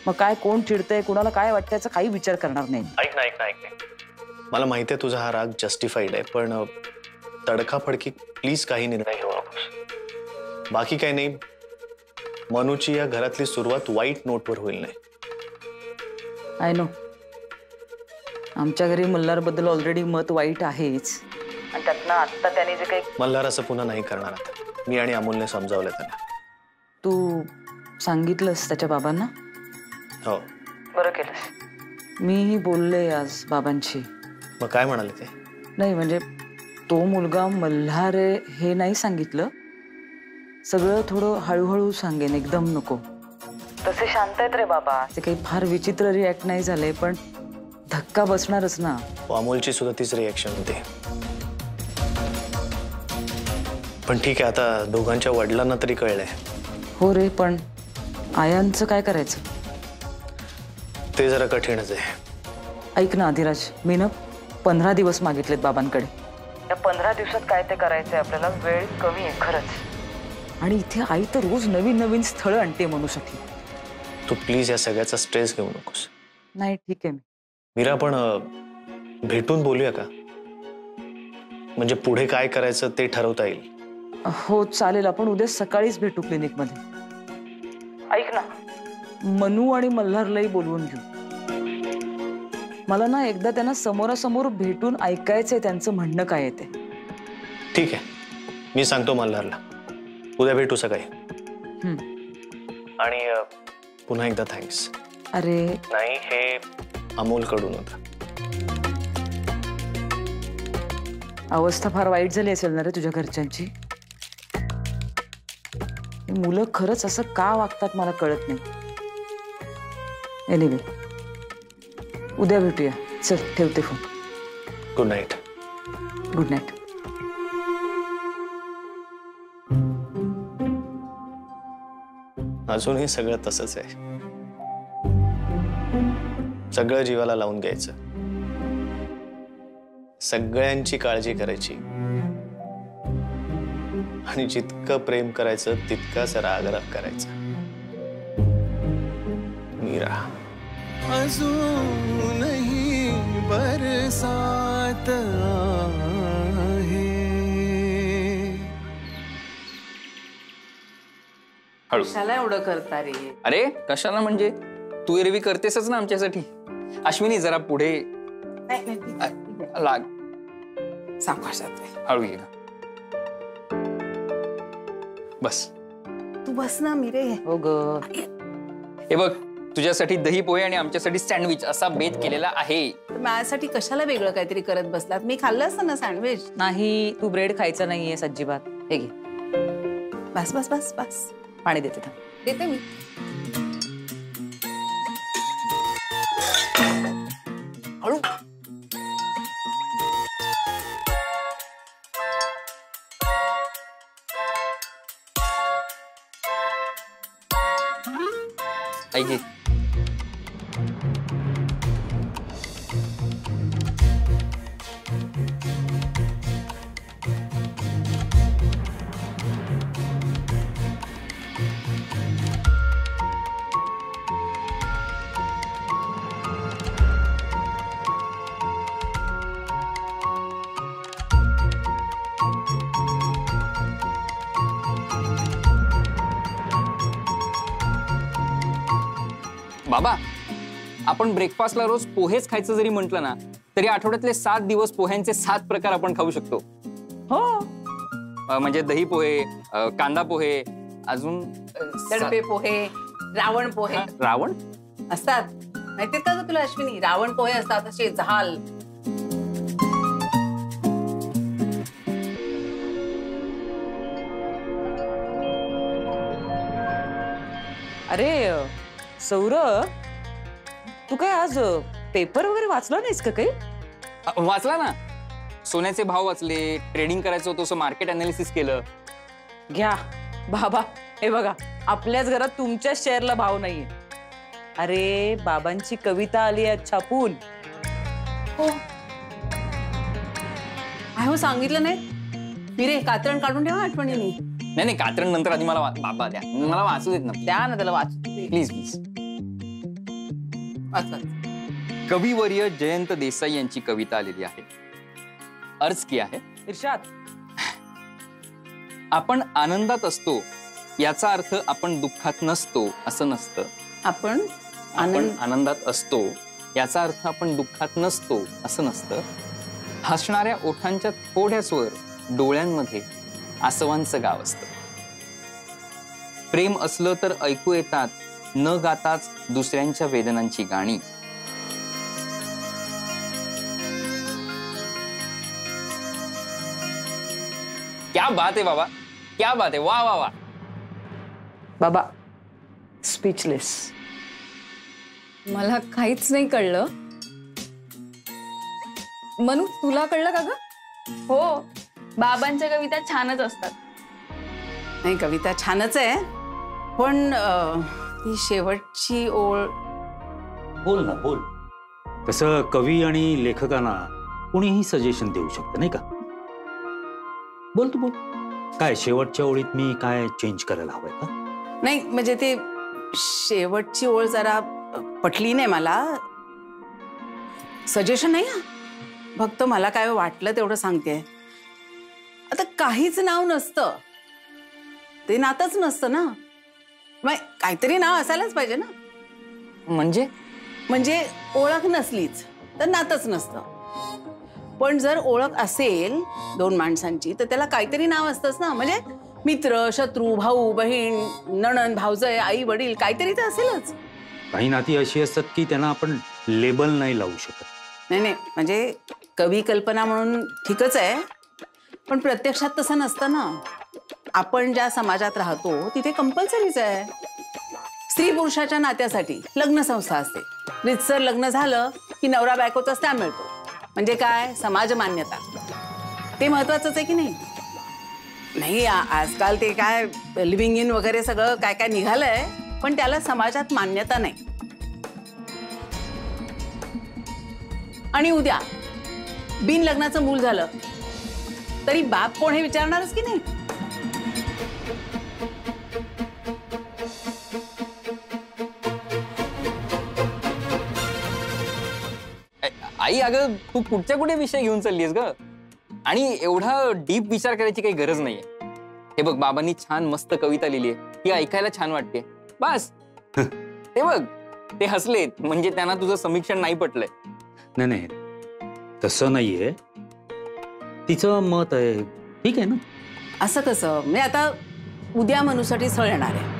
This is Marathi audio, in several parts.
मग काय कोण चिडतंय, कोणाला काय वाटतं याचा काही विचार करणार नाही. ऐक ना. मला माहिती आहे तुझा हा राग जस्टिफाईड आहे, पण तडकाफडकी प्लीज काही निर्णय घेऊ नकोस. बाकी काही नाही, मनूची या घरातली सुरुवात वाईट नोटवर होईल नाही. आय नो, आमच्या घरी मल्हारबद्दल ऑलरेडी मत वाईट आहेच, आणि त्यातनं आत्ता त्याने जे काही मल्हार असं पुन्हा नाही करणार. आता मी आणि अमोलने समजावलं त्यांना. तू सांगितलंस त्याच्या बाबांना? हो. बरं केलंस. मीही बोलले आज बाबांशी. मग काय म्हणाले ते? नाही म्हणजे तो मुलगा मल्हार आहे हे नाही सांगितलं, सगळं थोडं हळूहळू सांगेन, एकदम नको. तसे शांत आहेत रे बाबा, ते काही फार विचित्र रिॲक्ट नाही झाले, पण धक्का बसणारच ना. अमोलची सुद्धा तीच रिॲक्शन होती. पण ठीक आहे, आता दोघांच्या वडिलांना तरी कळलंय. हो रे, पण आयांचं काय करायचं? ते जरा कठीणच आहे. ऐक ना अधिराज, मी ना 15 दिवस मागितलेत बाबांकडे. या 15 दिवसात काय ते करायचंय आपल्याला, वेळ कमी आहे खरंच. आणि इथे आई तर रोज नवीन नवीन स्थळं आणते म्हणूसाठी. तू प्लीज या सगळ्याचा स्ट्रेस घेऊ नकोस. नाही ठीक आहे. मीरा, आपण भेटून बोलूया का? म्हणजे पुढे काय करायचं ते ठरवता येईल. हो चालेल, आपण उद्या सकाळीच भेटू क्लिनिकमध्ये. ऐक ना, मनू आणि मल्हारलाही बोलवून घेऊ. मला ना एकदा त्यांना समोरासमोर भेटून ऐकायचंय त्यांचं म्हणणं काय आहे ते. ठीक आहे, मी सांगतो मल्हारला. उद्या भेटू सकाळी. आणि पुन्हा एकदा थँक्स. अरे नाही, हे अमोलकडून होतं. अवस्था फार वाईट झाली असेल ना रे तुझ्या घरच्यांची. मुलं खरंच असं का वागतात मला कळत नाही. एनिवे, उद्या भेटूया. चल ठेवते phone. Good night. Good night. अजूनही सगळं तसंच आहे. सगळं जीवाला लावून घ्यायचं, सगळ्यांची काळजी करायची, आणि जितकं प्रेम करायचं तितकाच राग करायचा. मीरा. अजूनही बरसात आहे. कशाला एवढं करता रे? अरे कशाला म्हणजे, तू एरवी करतेसच ना आमच्यासाठी. अश्विनी जरा पुढे लाग. सावकाशात हळू ये. बस. तू बस ना मिरे. हो ग. हे बघ, तुझ्यासाठी दही पोहे आणि आमच्यासाठी सँडविच असा बेत केलेला आहे. माझ्यासाठी कशाला वेगळं काहीतरी करत बसलात? मी खाल्लं असतं ना सँडविच. नाही, तू ब्रेड खायचा नाहीये अजिबात. हे घे. बस बस बस बस. पाणी देते थांब. देते मी. हळू. ऐक घे. बाबा, आपण ब्रेकफास्टला रोज पोहेच खायचं जरी म्हटलं ना, तरी आठवड्यातले 7 दिवस पोह्यांचे 7 प्रकार आपण खाऊ शकतो. हो, म्हणजे दही पोहे, कांदा पोहे, अजून तडपे पोहे, रावण पोहे. रावण असतात माहितीत का तुला अश्विनी? रावण पोहे असतात असे झाल. अरे सौरभ, तू काय आज पेपर वगैरे वाचला नाहीस का काही? वाचला ना. सोन्याचे भाव वाचले, ट्रेडिंग करायचं होतं असं मार्केट अनालिसिस केलं. घ्या बाबा, हे बघा, आपल्याच घरात तुमच्या शेअरला भाव नाहीये. अरे बाबांची कविता आली आहे छापून. हो हो, सांगितलं नाही मिरे. कात्रण काढून ठेवा आठवणीने. नाही, कात्रण नंतर आधी मला बाबा द्या, मला वाचू देत ना. द्या ना त्याला वाचू. Please please. अच्छा. कविवर्य जयंत देसाई यांची कविता आलेली आहे. अर्ज की आहे, इर्षाद, आपण आनंदात असतो याचा अर्थ आपण दुःखात नसतो असं नसतं. आपण आपण आनंदात असतो याचा अर्थ आपण दुःखात नसतो असं नसतं. हसणाऱ्या ओठांच्या थोड्यासवर डोळ्यांमध्ये आसवांचं गाव असतं. प्रेम असलं तर ऐकू येतात न गाताच दुसऱ्यांच्या वेदनांची गाणी. क्या बात आहे बाबा, क्या बात आहे, वा वा वा. बाबा स्पीचलेस. मला काहीच नाही कळलं. मनू, तुला कळलं का ग? हो, बाबांच्या कविता छानच असतात. नाही, कविता छानच आहे, पण ती शेवटची ओळ. बोल ना, बोल. तसं कवी आणि लेखकांना कोणीही सजेशन देऊ शकतं, नाही का? बोल तू, बोल. काय शेवटच्या ओळीत मी काय चेंज करायला हवंय का? नाही, म्हणजे ते शेवटची ओळ जरा पटली नाही मला. सजेशन नाही हा, फक्त मला काय वाटलं तेवढं सांगते. आता काहीच नाव नसतं, ते नातच नसतं ना. मग काहीतरी नाव असायलाच पाहिजे ना. म्हणजे ओळख नसलीच तर नातच नसतं. पण जर ओळख असेल दोन माणसांची तर त्याला काहीतरी नाव असतंच ना. म्हणजे मित्र, शत्रू, भाऊ, बहीण, नणंद, भावजय, आई, वडील, काहीतरी तर असेलच. काही नाती अशी असतात की त्यांना आपण लेबल नाही लावू शकत. नाही, म्हणजे कवी कल्पना म्हणून ठीकच आहे, पण प्रत्यक्षात तसं नसतं ना. आपण ज्या समाजात राहतो तिथे कंपल्सरीच आहे. स्त्री पुरुषाच्या नात्यासाठी लग्न संस्था असते. रितसर लग्न झालं की नवरा बायकोचा स्थान मिळतो. म्हणजे काय, समाज मान्यता. ते महत्वाचंच आहे की नाही? नाही, आजकाल ते काय लिव्हिंग इन वगैरे सगळं काय काय निघालंय, पण त्याला समाजात मान्यता नाही. आणि उद्या बिन लग्नाचं मूल झालं तरी बाप कोण हे विचारणारच की नाही? आई, अगं तू कुठच्या कुठे विषय घेऊन चाललीस ग? आणि एवढा डीप विचार करायची काही गरज नाहीये. हे बघ, बाबांनी छान मस्त कविता लिहिली आहे, ती ऐकायला छान वाटते, बस. ते बघ, ते हसलेत म्हणजे त्यांना तुझं समीक्षण नाही पटलंय. नाही, तसं नाहीये. तिचं मत आहे, ठीक आहे ना? असं कसं? म्हणजे आता उद्या मनूसाठी स्थळ येणार आहे,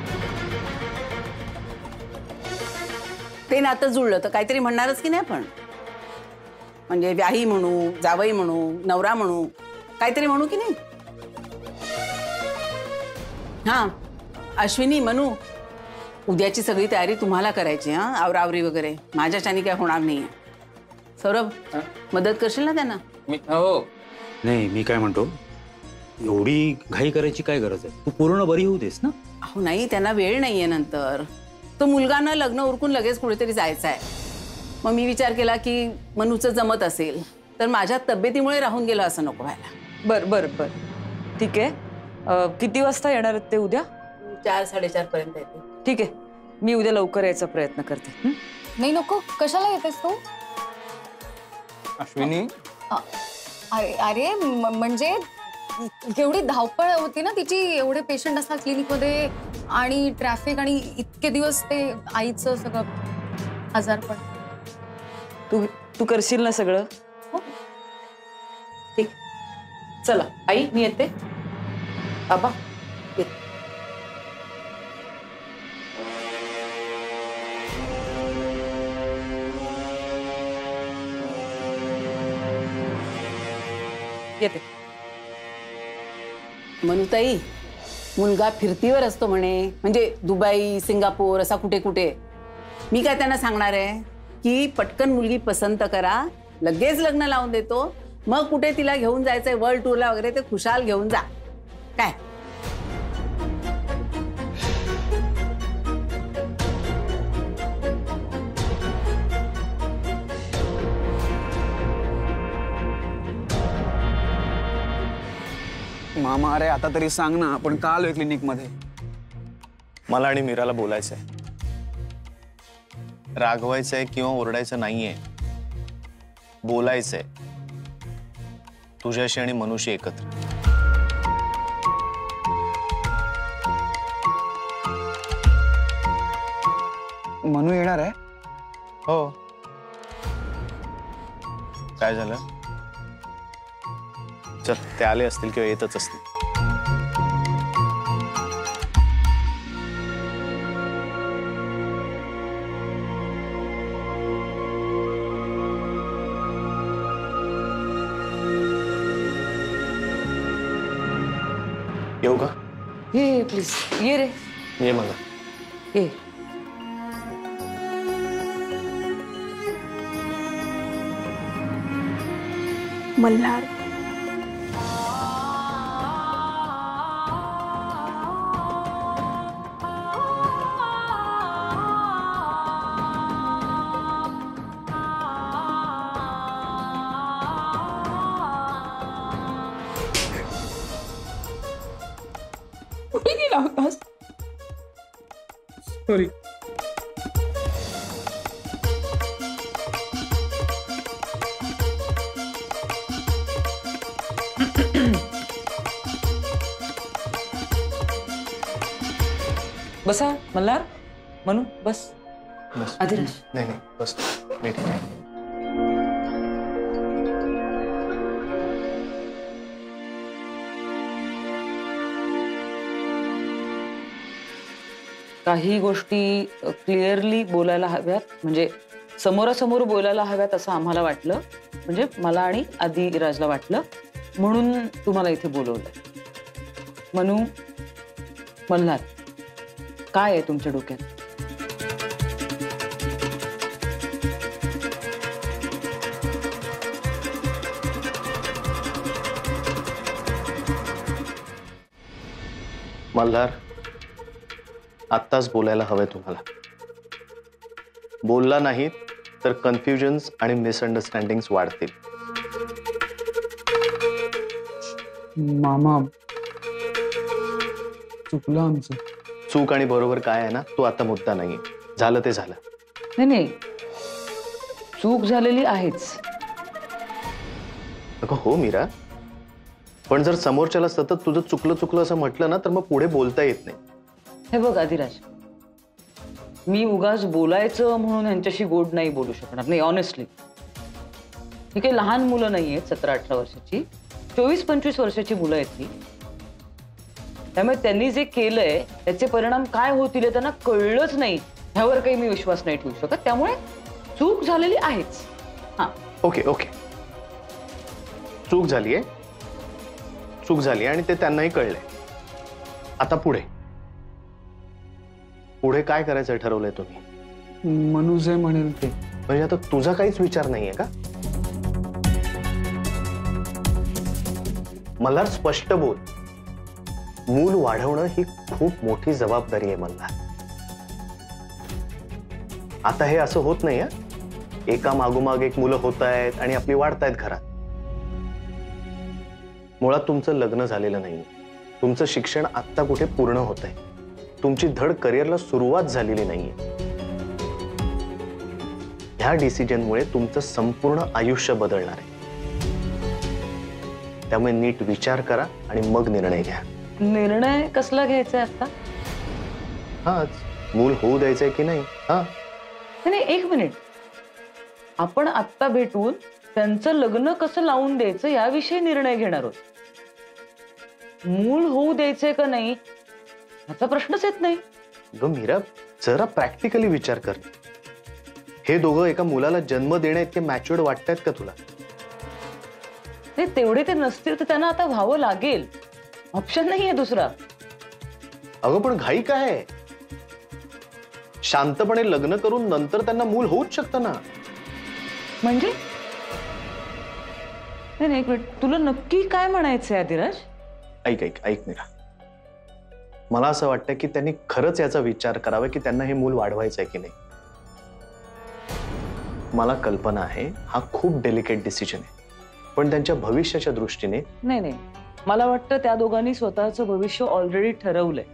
ते नातं जुळलं तर काहीतरी म्हणणारच की नाही आपण? म्हणजे व्याही म्हणू, जावई म्हणू, नवरा म्हणू, काहीतरी म्हणू की नाही? हा, अश्विनी, मनू, उद्याची सगळी तयारी तुम्हाला करायची. हा, आवरावरी वगैरे माझ्याच्यानी काय होणार नाहीये. सौरभ, मदत करशील ना त्यांना? हो. नाही, मी काय म्हणतो, एवढी घाई करायची काय गरज आहे? तू पूर्ण बरी होऊ देस ना. अहो नाही, त्यांना वेळ नाहीये. नंतर तो मुलगानं लग्न उरकून लगेच कुठेतरी जायचं आहे. मग मी विचार केला की मनूचं जमत असेल तर माझ्या तब्येतीमुळे राहून गेलं असं नको व्हायला. बर, ठीक आहे. किती वाजता येणार आहेत ते उद्या? 4-4:30 पर्यंत येते. ठीक आहे, मी उद्या लवकर यायचा प्रयत्न करते. नाही, नको. कशाला येतेस तू? अश्विनी, अरे म्हणजे एवढी धावपळ होती ना तिची, एवढे पेशंट असतात क्लिनिकमध्ये आणि ट्रॅफिक, आणि इतके दिवस ते आईचं सगळं आजारपण. तू करशील ना सगळं? हो, ठीक. चला आई, मी येते. बाबा येते. येते. मनुताई, मुलगा फिरतीवर असतो म्हणे, म्हणजे दुबई, सिंगापूर, असा कुठे कुठे. मी काय त्यांना सांगणार आहे की पटकन मुलगी पसंत करा, लगेच लग्न लावून देतो, मग कुठे तिला घेऊन जायचंय वर्ल्ड टूरला वगैरे ते खुशाल घेऊन जा. काय मामा, अरे आता तरी सांग ना, आपण का आलोय क्लिनिक मध्ये? मला आणि मीराला बोलायचंय. रागवायचंय किंवा ओरडायचं नाहीये, बोलायचंय तुझ्याशी आणि मनुष्य एकत्र. मनू येणार आहे? हो. काय झालं? चल, ते आले असतील किंवा येतच असतील. येऊ का? ये प्लीज, ये रे, ये मला. ये. मल्हार, कुठे गेला होतास? सॉरी. बसा मल्हार, मनू बस. बस. अधिराज. नाही नाही, बस. नीट. काही गोष्टी क्लिअरली बोलायला हव्यात, म्हणजे समोरासमोर बोलायला हव्यात असं आम्हाला वाटलं, म्हणजे मला आणि अधिराजला वाटलं, म्हणून तुम्हाला इथे बोलवलं. मनू, मल्हार, काय आहे तुमच्या डोक्यात? मल्हार, आत्ताच बोलायला हवंय तुम्हाला. बोलला नाहीत तर कन्फ्युजन्स आणि मिसअंडरस्टँडिंग्स वाढतील. मामा, चुकलं आमचं. चूक आणि बरोबर काय आहे ना, तो आता मुद्दा नाहीये. झालं ते झालं. नाही नाही, चूक झालेली आहेच. अगं हो मीरा, पण जर समोरच्याला सतत तुझं चुकलं चुकलं असं म्हटलं ना, तर मग पुढे बोलता येत नाही. हे बघ अधिराज, मी उगाच बोलायचं म्हणून यांच्याशी गोड नाही बोलू शकणार. नाही, ऑनेस्टली ही काही लहान मुलं नाही आहेत, 17-18 वर्षाची, 24-25 वर्षाची मुलं आहेत ही. त्यामुळे त्यांनी जे केलंय त्याचे परिणाम काय होतील हे त्यांना कळलंच नाही, ह्यावर काही मी विश्वास नाही ठेवू शकत. त्यामुळे चूक झालेली आहेच. हा, ओके ओके, चूक झालीये, चूक झाली आणि ते त्यांनाही कळलंय. आता पुढे पुढे काय करायचं ठरवलंय तुम्ही? मनू जे म्हणेल ते. म्हणजे आता तुझा काहीच विचार नाहीये का? मला स्पष्ट बोल. मूल वाढवणं ही खूप मोठी जबाबदारी आहे मला. आता हे असं होत नाही, एका मागोमाग एक मुलं होत आहेत आणि आपली वाढतायत घरात. मुळात तुमचं लग्न झालेलं नाही, तुमचं शिक्षण आत्ता कुठे पूर्ण होत आहे, तुमची धड करिअरला सुरुवात झालेली नाहीये. ह्या डिसिजनमुळे तुमचं संपूर्ण आयुष्य बदलणार आहे. त्यामुळे नीट विचार करा आणि मग निर्णय घ्या. निर्णय कसला घ्यायचा आता? हाच, मूल होऊ द्यायचंय की नाही. हा नाही, एक मिनिट, आपण आत्ता भेटून त्यांचं लग्न कसं लावून द्यायचं याविषयी निर्णय घेणार आहोत. मूल होऊ द्यायचंय का नाही याचा प्रश्नच येत नाही. ग मीरा, जरा प्रॅक्टिकली विचार कर. हे दोघं एका मुलाला जन्म देण्या इतके मॅच्युअर्ड वाटतायत का तुला? नाही, तेवढे ते नसतील तर त्यांना आता व्हावं लागेल, ऑप्शन नाहीये दुसरा. अगं पण घाई काय आहे? शांतपणे लग्न करून नंतर त्यांना मूल होऊच शकतं ना. म्हणजे नाही, एक मिनिट, तुला नक्की काय म्हणायचंय अधिराज? ऐक ऐक ऐक मीरा, मला असं वाटतं की त्यांनी खरंच याचा विचार करावा की त्यांना हे मूल वाढवायचं आहे की नाही. मला कल्पना आहे हा खूप डेलिकेट डिसिजन आहे, पण त्यांच्या भविष्याच्या दृष्टीने नाही नाही, मला वाटतं त्या दोघांनी स्वतःचं भविष्य ऑलरेडी ठरवलंय.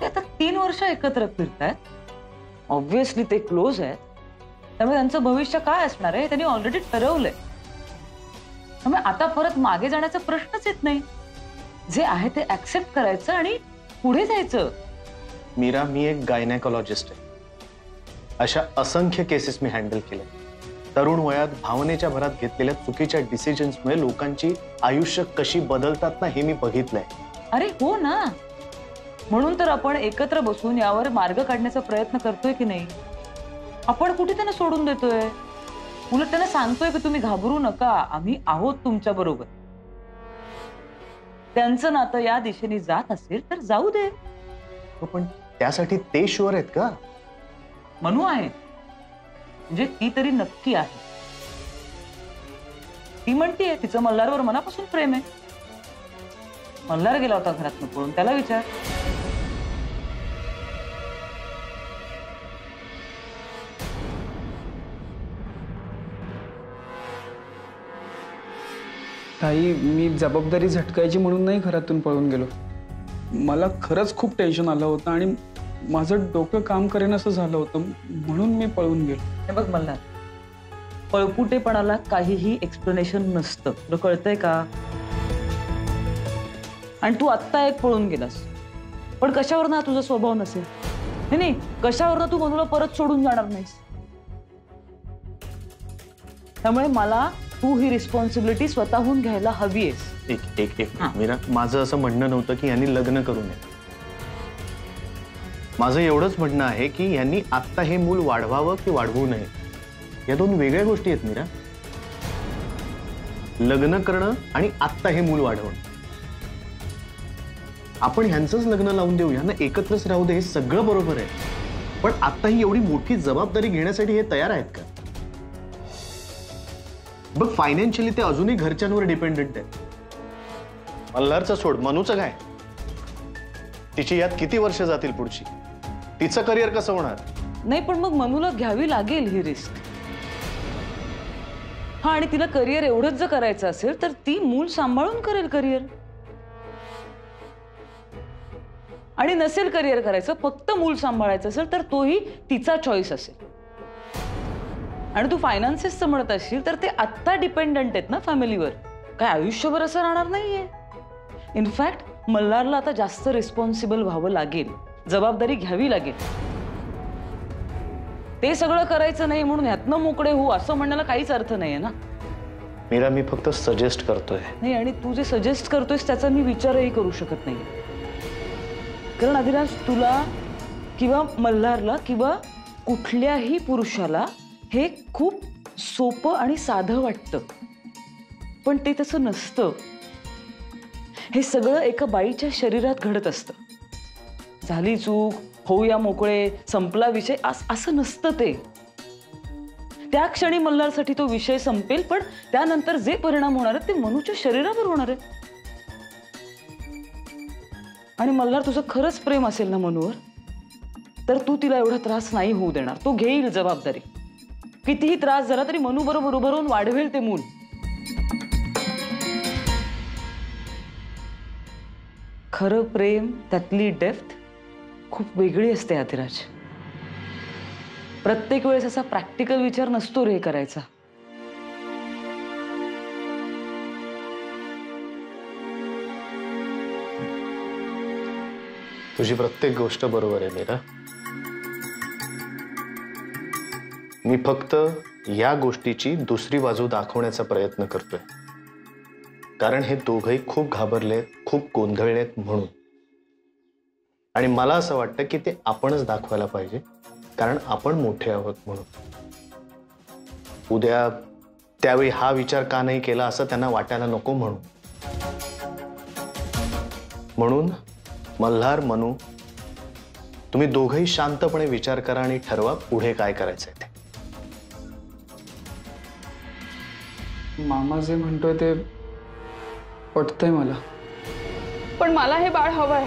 ते आता 3 वर्ष एकत्र फिरतायत. ऑब्व्हियसली ते क्लोज आहेत, त्यामुळे त्यांचं भविष्य काय असणार आहे त्यांनी ऑलरेडी ठरवलंय. त्यामुळे आता परत मागे जाण्याचा प्रश्नच येत नाही. जे आहे ते ऍक्सेप्ट करायचं आणि पुढे जायचं. मीरा, मी एक गायनेकोलॉजिस्ट आहे. अशा असंख्य केसेस मी हँडल केल्या. तरुण वयात भावनेच्या भरात घेतलेल्या चुकीच्या डिसिजन्समुळे लोकांची आयुष्य कशी बदलतात ना, हे मी बघितलंय. अरे हो ना, म्हणून तर आपण एकत्र बसून यावर मार्ग काढण्याचा प्रयत्न करतोय की नाही. आपण कुठे त्यांना सोडून देतोय, उलट त्यांना सांगतोय की तुम्ही घाबरू नका, आम्ही आहोत तुमच्या बरोबर. त्यांचं नातं या दिशेने जात असेल तर जाऊ दे. पण त्यासाठी ते शुअर आहेत का? मनू आहे म्हणजे ती तरी नक्की आहे. ती म्हणतीये तिचं मल्हारवर मनापासून प्रेम आहे. मल्हार गेला होता घरातून पळून, त्याला विचार. ताई, मी जबाबदारी झटकायची म्हणून नाही घरातून पळून गेलो. मला खरंच खूप टेन्शन आलं होतं आणि माझं डोकं काम करेन असं झालं होतं, म्हणून मी पळून गेलो. हे बघ मल्हार, पळपुटेपणाला काहीही एक्सप्लेनेशन नसतं, तुला कळतंय का? आणि तू आत्ता एक पळून गेलास, पण कशावर ना तुझा स्वभाव नसेल. नाही, कशावर तू मनूला परत सोडून जाणार नाहीस. त्यामुळे मला तू ही रिस्पॉन्सिबिलिटी स्वतःहून घ्यायला हवी आहेस. एक मीरा, माझं असं म्हणणं नव्हतं की यांनी लग्न करू नये. माझं एवढंच म्हणणं आहे की यांनी आत्ता हे मूल वाढवावं की वाढवू नये, या दोन वेगळ्या गोष्टी आहेत मीरा. लग्न करणं आणि आत्ता हे मूल वाढवणं. आपण ह्यांचंच लग्न लावून देऊ, यांना एकत्रच राहू दे, हे सगळं बरोबर आहे. पण आता ही एवढी मोठी जबाबदारी घेण्यासाठी हे तयार आहेत का? बघ, फायनान्शियली ते अजूनही घरच्यांवर डिपेंडेंट आहेत. मल्हारचं सोड, मनूचं काय? तिची यात किती वर्ष जातील पुढची? तिचं करिअर कसं होणार? नाही, पण मग मनूला घ्यावी लागेल ही रिस्क. हा, आणि तिला करिअर एवढंच जर करायचं असेल तर ती मूल सांभाळून करेल करिअर. आणि नसेल करिअर करायचं, फक्त मूल सांभाळायचं असेल तर तोही तिचा चॉईस असेल. आणि तू फायनान्सेसचं म्हणत असशील तर ते आत्ता डिपेंडंट आहेत ना फॅमिलीवर, काय आयुष्यभर असं राहणार नाहीये. इनफॅक्ट मल्हारला आता जास्त रिस्पॉन्सिबल व्हावं लागेल, जबाबदारी घ्यावी लागेल. ते सगळं करायचं नाही म्हणून ह्यातनं मोकळे हो असं म्हणण्याला काहीच अर्थ नाहीये ना. मीरा, मी फक्त सजेस्ट करतोय. नाही, आणि तू जे सजेस्ट करतोयस त्याचा मी विचारही करू शकत नाही. कारण अधिराज, तुला किंवा मल्हारला किंवा कुठल्याही पुरुषाला हे खूप सोपं आणि साधं वाटतं, पण ते तसं नसतं. हे सगळं एका बाईच्या शरीरात घडत असतं. झाली चूक, होऊया मोकळे, संपला विषय, असं नसतं ते. त्या क्षणी मल्हारसाठी तो विषय संपेल, पण त्यानंतर जे परिणाम होणार आहेत ते मनूच्या शरीरावर होणार आहेत. आणि मल्हार, तुझं खरंच प्रेम असेल ना मनूवर, तर तू तिला एवढा त्रास नाही होऊ देणार. तो घेईल जबाबदारी. कितीही त्रास झाला तरी मनू बरोबर उभं राहून वाढवेल ते मूल. खरं प्रेम, त्यातली डेप्थ खूप वेगळी असते अधिराज. प्रत्येक वेळेस असा प्रॅक्टिकल विचार नसतो रे करायचा. तुझी प्रत्येक गोष्ट बरोबर आहे मीरा. मी फक्त या गोष्टीची दुसरी बाजू दाखवण्याचा प्रयत्न करतोय, कारण हे दोघंही खूप घाबरलेत, खूप गोंधळलेत म्हणून. आणि मला असं वाटतं की ते आपणच दाखवायला पाहिजे, कारण आपण मोठे आहोत म्हणून. उद्या त्यावेळी हा विचार का नाही केला असं त्यांना वाटायला नको म्हणून मल्हार, मनू, तुम्ही दोघंही शांतपणे विचार करा आणि ठरवा पुढे काय करायचंय ते. मामा जे म्हणतोय ते पटतंय मला. पण मला हे बाळ हवंय.